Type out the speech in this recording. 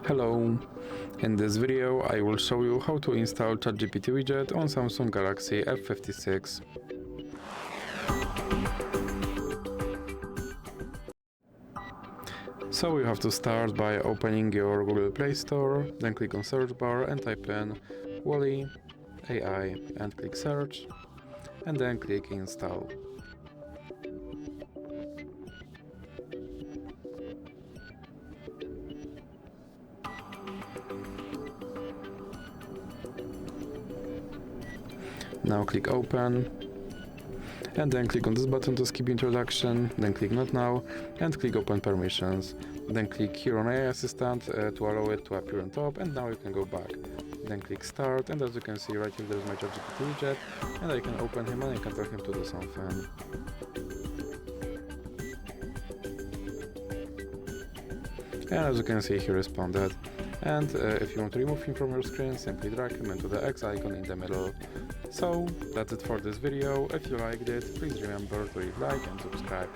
Hello! In this video I will show you how to install ChatGPT Widget on Samsung Galaxy F56. So you have to start by opening your Google Play Store, then click on search bar and type in Wally AI and click search, and then click install. Now click open, and then click on this button to skip introduction, then click not now, and click open permissions. Then click here on AI Assistant to allow it to appear on top, and now you can go back. Then click start, and as you can see right here there is my ChatGPT widget, and I can open him and I can tell him to do something. And as you can see, he responded. And if you want to remove him from your screen, simply drag him into the X icon in the middle. So that's it for this video. If you liked it, please remember to leave a like and subscribe.